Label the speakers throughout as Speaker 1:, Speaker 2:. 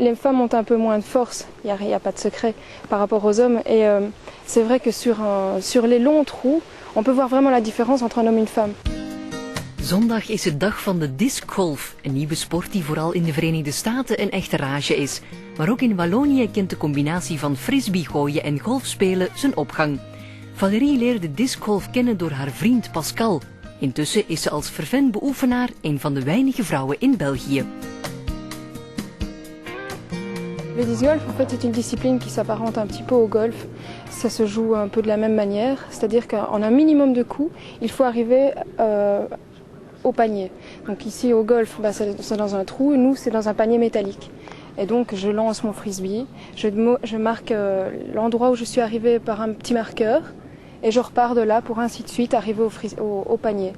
Speaker 1: les femmes ont un peu moins de force, il n'y a pas de secret par rapport aux hommes. Et c'est vrai que sur les longs trous, on peut voir vraiment la différence entre un homme et une femme.
Speaker 2: Zondag is het dag van de discgolf, een nieuwe sport die vooral in de Verenigde Staten een echte rage is. Maar ook in Wallonië kent de combinatie van frisbeegooien en golfspelen zijn opgang. Valérie leerde discgolf kennen door haar vriend Pascal. Intussen is ze als fervent beoefenaar een van de weinige vrouwen in België.
Speaker 1: Le disc golf, en fait, c'est une discipline qui s'apparente un petit peu au golf. Ça se joue un peu de la même manière, c'est-à-dire qu'en un minimum de coups, il faut arriver au panier. Donc ici au golf, c'est dans un trou, nous c'est dans un panier métallique. Et donc je lance mon frisbee, je marque l'endroit où je suis arrivée par un petit marqueur et je repars de là pour ainsi de suite arriver au panier.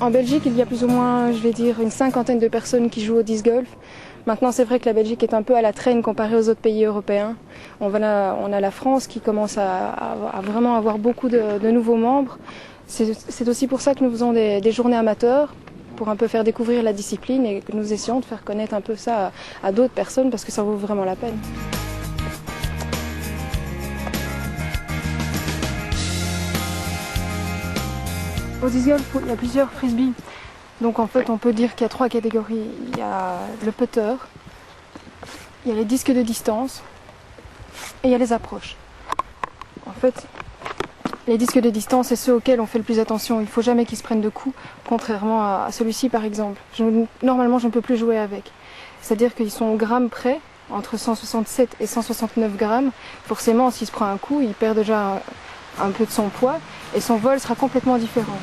Speaker 1: En Belgique, il y a plus ou moins, je vais dire, une cinquantaine de personnes qui jouent au disc golf. Maintenant, c'est vrai que la Belgique est un peu à la traîne comparée aux autres pays européens. On a la France qui commence à vraiment avoir beaucoup de nouveaux membres. C'est aussi pour ça que nous faisons des journées amateurs, pour un peu faire découvrir la discipline et que nous essayons de faire connaître un peu ça à d'autres personnes parce que ça vaut vraiment la peine. Au disc golf, il y a plusieurs frisbees. Donc en fait, on peut dire qu'il y a trois catégories. Il y a le putter, il y a les disques de distance et il y a les approches. En fait, les disques de distance, c'est ceux auxquels on fait le plus attention. Il ne faut jamais qu'ils se prennent de coups, contrairement à celui-ci par exemple. Normalement, je ne peux plus jouer avec. C'est-à-dire qu'ils sont au gramme près, entre 167 et 169 grammes. Forcément, s'il se prend un coup, il perd déjà un peu de son poids et son vol sera complètement différent.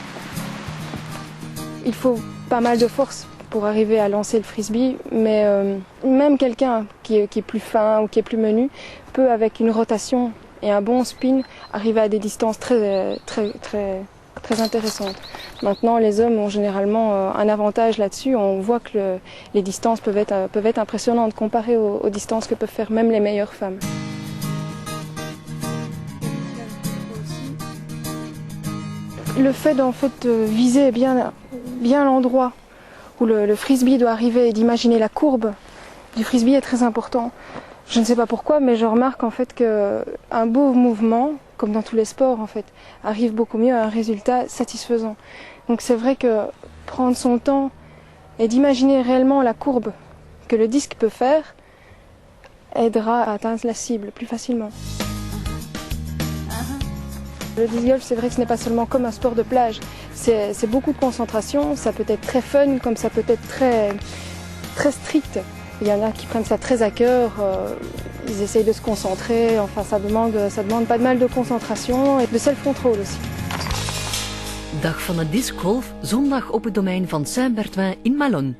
Speaker 1: Il faut pas mal de force pour arriver à lancer le frisbee, mais même quelqu'un qui est plus fin ou qui est plus menu peut, avec une rotation et un bon spin, arriver à des distances très intéressantes. Maintenant, les hommes ont généralement un avantage là-dessus. On voit que les distances peuvent être impressionnantes comparées aux distances que peuvent faire même les meilleures femmes. Le fait de viser bien l'endroit où le frisbee doit arriver et d'imaginer la courbe du frisbee est très important. Je ne sais pas pourquoi, mais je remarque en fait qu'un beau mouvement, comme dans tous les sports en fait, arrive beaucoup mieux à un résultat satisfaisant. Donc c'est vrai que prendre son temps et d'imaginer réellement la courbe que le disque peut faire aidera à atteindre la cible plus facilement. Le disc golf, c'est vrai que ce n'est pas seulement comme un sport de plage, c'est beaucoup de concentration, ça peut être très fun comme ça peut être très strict. Il y en a qui prennent ça très à cœur, ils essayent de se concentrer, enfin ça demande pas mal de concentration et de self-control aussi.
Speaker 2: Dag van het discgolf, zondag op het domein van Saint-Berthevin in Malone.